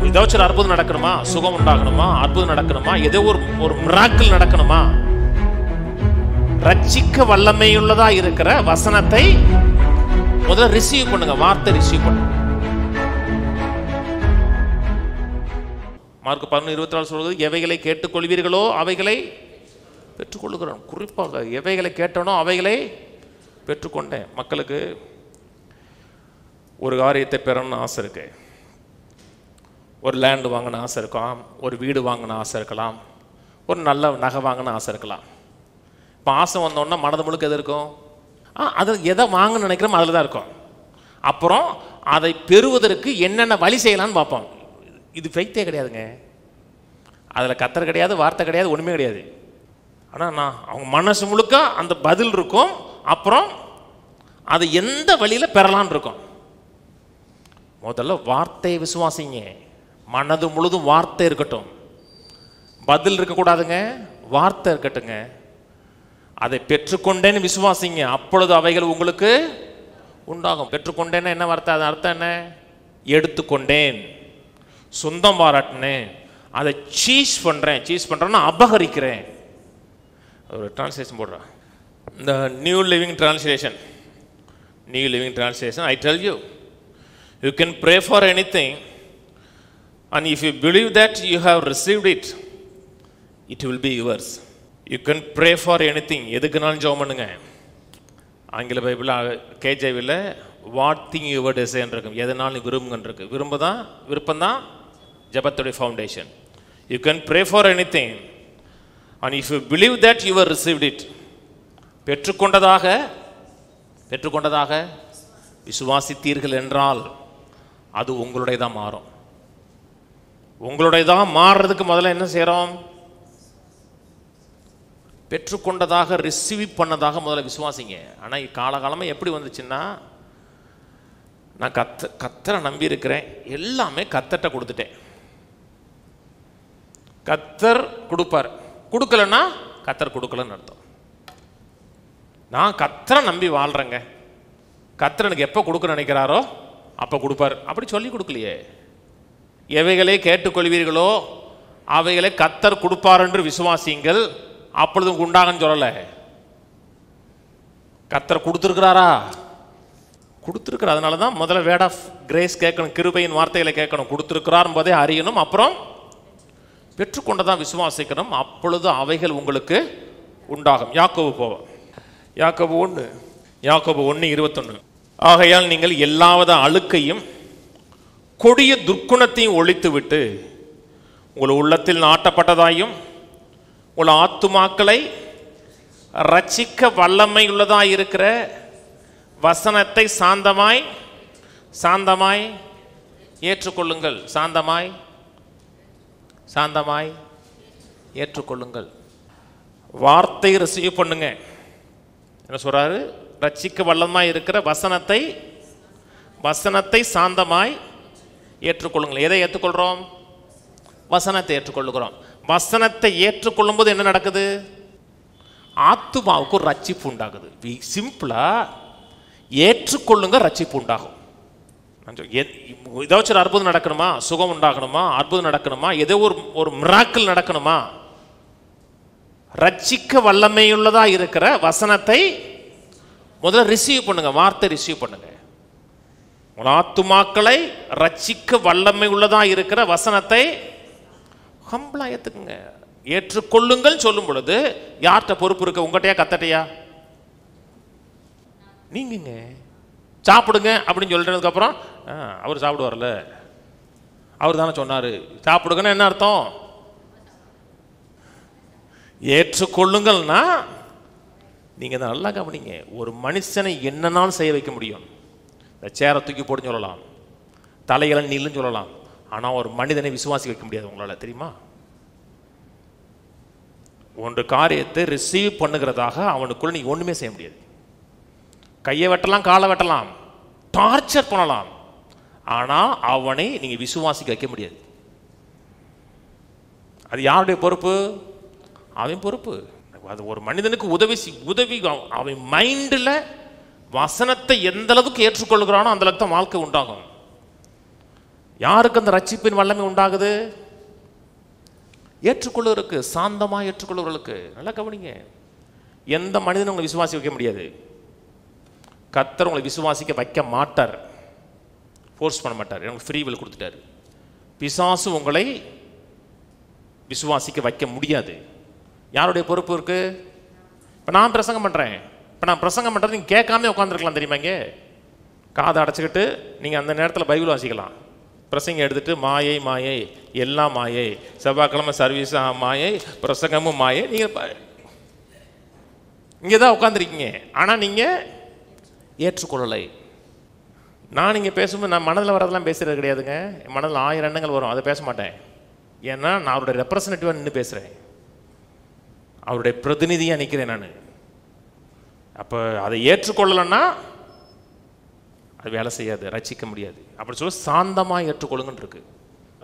ஏதாச்சும் ஒரு அற்புதம் நடக்கணுமா, சுகம் உண்டாகணுமா, அற்புதம் நடக்கணுமா, ஏதோ ஒரு மிராக்கிள் நடக்கணுமா, ரட்சிக்க வல்லமையுள்ளதா இருக்கிற வசனத்தை முதல்ல ரிசீவ் பண்ணுங்க. வார்த்தை ரிசீவ் பண்ணுங்க. மார்க் 11:24 சொல்றது, எவைகளை கேட்டுக்கொள்வீர்களோ அவைகளை பெற்றுக்கொள்ளுகிறோம். குறிப்பாக எவைகளை கேட்டனோ அவைகளை பெற்றுக்கொண்டேன். மக்களுக்கு ஒரு காரியத்தை பெறணும்னு ஆசை இருக்கு. ஒரு லேண்டு வாங்கின ஆசை இருக்கலாம், ஒரு வீடு வாங்கின ஆசை இருக்கலாம், ஒரு நல்ல நகை வாங்கின ஆசை இருக்கலாம். இப்போ ஆசை வந்தோன்னா மனது முழுக்க எது இருக்கும்? அது எதை வாங்கணும்னு நினைக்கிறோம் அதில் தான் இருக்கும். அப்புறம் அதை பெறுவதற்கு என்னென்ன வழி செய்யலான்னு பார்ப்போம். இது ஃபெய்த்தே கிடையாதுங்க. அதில் கத்தர் கிடையாது, வார்த்தை கிடையாது, ஒன்றுமே கிடையாது. ஆனால் அவங்க மனசு முழுக்க அந்த பதில் இருக்கும். அப்புறம் அதை எந்த வழியில் பெறலான் இருக்கும். முதல்ல வார்த்தையை விசுவாசிங்க. மனது முழுதும் வார்த்தை இருக்கட்டும், பதில் இருக்கக்கூடாதுங்க, வார்த்தை இருக்கட்டுங்க. அதை பெற்றுக்கொண்டேன்னு விசுவாசிங்க. அப்பொழுது அவைகள் உங்களுக்கு உண்டாகும். பெற்றுக்கொண்டேன்னா என்ன வார்த்தை? அது அர்த்தம் என்ன? எடுத்துக்கொண்டேன், சொந்தம் பாராட்டினேன், அதை சீஸ் பண்ணுறேன்னா அபகரிக்கிறேன். ஒரு டிரான்ஸ்லேஷன் போடுறேன். இந்த new living translation, I tell you, you can pray for anything and if you believe that you have received it, it will be yours. You can pray for anything. எதுக்குனாலும் ஜெபம் பண்ணுங்க. ஆங்கில பைபிளில் கேஜேவியில் வாட் திங் யுவர் டிசைர் இருக்கும். எதனாலும் விரும்புங்கன்னு இருக்கு. விருப்பம்தான் ஜெபத்துடைய foundation. You can pray for anything and if you believe that you have received it, பெற்றுக்கொண்டதாக விசுவாசித்தீர்கள் என்றால் அது உங்களுடையதான் மாறும். உங்களுடையதான் மாறுறதுக்கு முதல்ல என்ன செய்கிறோம்? பெற்றுக்கொண்டதாக, ரிசீவ் பண்ணதாக முதல்ல விசுவாசிங்க. ஆனால் காலகாலமாக எப்படி வந்துச்சுன்னா, நான் கத்தரை நம்பி இருக்கிறேன், எல்லாமே கத்தர்கிட்ட கொடுத்துட்டேன். கத்தர் கொடுப்பார், கொடுக்கலன்னா கத்தர் கொடுக்கலன்னு அர்த்தம். நான் கத்தரை நம்பி வாழ்கிறேங்க, கத்தர் எனக்கு எப்போ கொடுக்க நினைக்கிறாரோ அப்போ கொடுப்பார். அப்படி சொல்லி கொடுக்கலையே. எவைகளை கேட்டுக்கொள்வீர்களோ அவைகளை கத்தர் கொடுப்பார் என்று விசுவாசிங்கள், அப்பொழுதும் உண்டாகன்னு சொல்லலை. கத்தர் கொடுத்துருக்கிறாரா? கொடுத்துருக்கிறார். அதனால தான் முதல்ல வேர்ட் ஆஃப் கிரேஸ் கேட்கணும், கிருபையின் வார்த்தைகளை கேட்கணும். கொடுத்துருக்கிறார் என்பதை அறியணும். அப்புறம் பெற்றுக்கொண்டதான் விசுவாசிக்கணும். அப்பொழுது அவைகள் உங்களுக்கு உண்டாகும். யாக்கோபு போவோம். யாக்கோபு 1:21. ஆகையால் நீங்கள் எல்லாவித அழுக்கையும் கொடிய துர்க்குணத்தையும் ஒழித்துவிட்டு உங்கள் உள்ளத்தில் நாட்டப்பட்டதாயும் உங்கள் ஆத்துமாக்களை ரட்சிக்க வல்லமை உள்ளதாய் இருக்கிற வசனத்தை சாந்தமாய் ஏற்றுக்கொள்ளுங்கள். சாந்தமாய் ஏற்றுக்கொள்ளுங்கள். வார்த்தை ரிசீவ் பண்ணுங்க. என்ன சொல்றாரு? ரட்சிக்க வல்லமாய் இருக்கிற வசனத்தை சாந்தமாய் ஏற்றுக்கொள்ளுங்கள். எதை ஏற்றுக்கொள்கிறோம்? வசனத்தை ஏற்றுக்கொள்ளுகிறோம். வசனத்தை ஏற்றுக்கொள்ளும் போது என்ன நடக்குது? ஆத்துமாவுக்கு ஒரு ரட்சிப்பு உண்டாகுது. சிம்பிளா ஏற்றுக்கொள்ளுங்க, ரட்சிப்பு உண்டாகும். ஏதாச்சும் ஒரு அற்புதம் நடக்கணுமா, சுகம் உண்டாகணுமா, அற்புதம் நடக்கணுமா, ஏதோ ஒரு மிராக்கிள் நடக்கணுமா, ரட்சிக்க வல்லமையுள்ளதா இருக்கிற வசனத்தை முதல்ல ரிசீவ் பண்ணுங்க. வார்த்தை ரிசீவ் பண்ணுங்க. உங்கள் ஆத்துமாக்களை ரட்சிக்க வல்லமை உள்ளதா இருக்கிற வசனத்தை ஹம்பிளா ஏத்துக்குங்க, ஏற்றுக்கொள்ளுங்கள். சொல்லும் பொழுது யார்கிட்ட பொறுப்பு இருக்கு? உங்கள்கிட்டயா கத்தட்டையா? நீங்க சாப்பிடுங்க அப்படின்னு சொல்றதுக்கு அப்புறம் அவர் சாப்பிடுவார்ல, அவர் தானே சொன்னாரு சாப்பிடுங்கன்னு என்ன அர்த்தம்? ஏற்றுக்கொள்ளுங்கள்னா நீங்க நல்லா கவனிங்க. ஒரு மனுஷனை என்னன்னாலும் செய்ய வைக்க முடியும். இந்த சேரை தூக்கி போட்டு சொல்லலாம், தலையில நீள்னு சொல்லலாம். ஆனால் ஒரு மனிதனை விசுவாசி வைக்க முடியாது உங்களால், தெரியுமா? ஒன்று காரியத்தை ரிசீவ் பண்ணுகிறதாக அவனுக்குள்ள நீங்க ஒன்றுமே செய்ய முடியாது. கையை வெட்டலாம், காலை வெட்டலாம், டார்ச்சர் பண்ணலாம், ஆனால் அவனை நீங்கள் விசுவாசிக்க வைக்க முடியாது. அது யாருடைய பொறுப்பு? அவன் பொறுப்பு. அது ஒரு மனிதனுக்கு உதவி அவன் மைண்டில் வசனத்தை எந்த அளவுக்கு ஏற்றுக்கொள்கிறானோ அந்த அளவுக்கு தான் வாழ்க்கை உண்டாகும். யாருக்கு அந்த ரட்சிப்பின் வல்லமை உண்டாகுது? ஏற்றுக்கொள்ளுவருக்கு, சாந்தமா ஏற்றுக்கொள்ளுவர்களுக்கு. நல்லா கவனிங்க, எந்த மனிதனும் உங்களை விசுவாசி வைக்க முடியாது. கர்த்தர் உங்களை விசுவாசிக்க வைக்க மாட்டார், ஃபோர்ஸ் பண்ண மாட்டார். எனக்கு ஃப்ரீ வில் கொடுத்துட்டாரு. பிசாசு உங்களை விசுவாசிக்க வைக்க முடியாது. யாருடைய பொறுப்பு இருக்கு? இப்போ நான் பிரசங்கம் பண்ணுறேன், இப்போ நான் பிரசங்கம் பண்ணுறது நீங்கள் கேட்காம உட்காந்துருக்கலாம் தெரியுமா? இங்கே காதை அடைச்சிக்கிட்டு நீங்கள் அந்த நேரத்தில் பைபிள் வாசிக்கலாம். பிரசங்கம் எடுத்துகிட்டு மாயை மாயை எல்லாம் மாயை, செவ்வாய்க்கிழமை சர்வீஸ் மாயை, பிரசங்கமும் மாயை. நீங்கள் இங்கே தான் உட்காந்துருக்கீங்க, ஆனால் நீங்கள் ஏற்றுக்கொள்ளலை. நான் இங்கே பேசும்போது நான் மனதில் வரதெல்லாம் பேசுகிறது கிடையாதுங்க. என் மனதில் 1000 எண்ணங்கள் வரும், அதை பேச மாட்டேன். ஏன்னா நான் அவருடைய ரெப்ரசன்டேட்டிவாக நின்று பேசுகிறேன், அவருடைய பிரதிநிதியாக நிற்கிறேன் நான். அப்போ அதை ஏற்றுக்கொள்ளலைன்னா அது வேலை செய்யாது, ரட்சிக்க முடியாது. அப்படி சொல்லி சாந்தமாக ஏற்றுக்கொள்ளுங்கன்னு இருக்கு.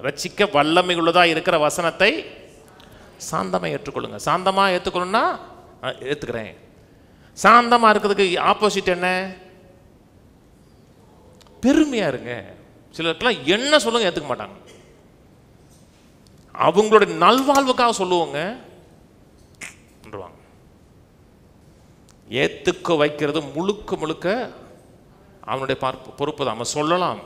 ரட்சிக்க வல்லமை உள்ளதாக இருக்கிற வசனத்தை சாந்தமாக ஏற்றுக்கொள்ளுங்க. சாந்தமாக ஏற்றுக்கொள்ளுன்னா ஏற்றுக்கிறேன். சாந்தமாக இருக்கிறதுக்கு ஆப்போசிட் என்ன? பெருமையாக இருங்க. சிலருக்கெல்லாம் என்ன சொல்லுங்க ஏற்றுக்க மாட்டாங்க. அவங்களுடைய நல்வாழ்வுக்காக சொல்லுவோங்க, ஏற்றுக்க வைக்கிறது முழுக்க முழுக்க அவனுடைய பொறுப்பு தான். அவன் சொல்லலாம்.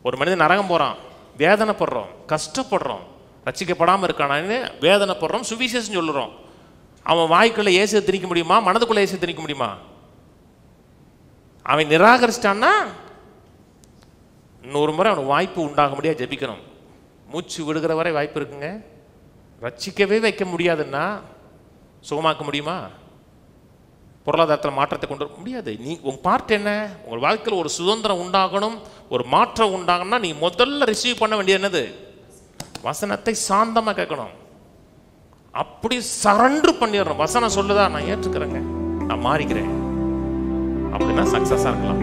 ஒரு மனிதன் நரகம் போகிறான், வேதனைப்படுறோம், கஷ்டப்படுறோம், ரட்சிக்கப்படாமல் இருக்கானு வேதனைப்படுறோம், சுவிசேஷம் சொல்லுறோம். அவன் வாய்க்குள்ள இயேசுவை திணிக்க முடியுமா? மனதுக்குள்ள இயேசுவை திணிக்க முடியுமா? அவன் நிராகரிச்சிட்டான்னா 100 முறை அவனுக்கு வாய்ப்பு உண்டாக முடியாது. ஜெபிக்கணும், மூச்சு விடுகிற வரை வாய்ப்பு இருக்குங்க. ரட்சிக்கவே வைக்க முடியாதுன்னா சுகமாக்க முடியுமா? பொருளாதாரத்தில் மாற்றத்தை கொண்டு வர முடியாது. உங்கள் பார்ட் என்ன? உங்கள் வாழ்க்கையில் ஒரு சுதந்திரம் உண்டாகணும், ஒரு மாற்றம் உண்டாகணும்னா நீ முதல்ல ரிசீவ் பண்ண வேண்டியது என்னது? வசனத்தை சாந்தமாக கேட்கணும். அப்படி சரண்டர் பண்ணிடணும். வசனம் சொல்லுதா, நான் ஏற்றுக்கிறேங்க, நான் மாறிக்கிறேன், அப்படின்னா சக்ஸஸாக இருக்கலாம்.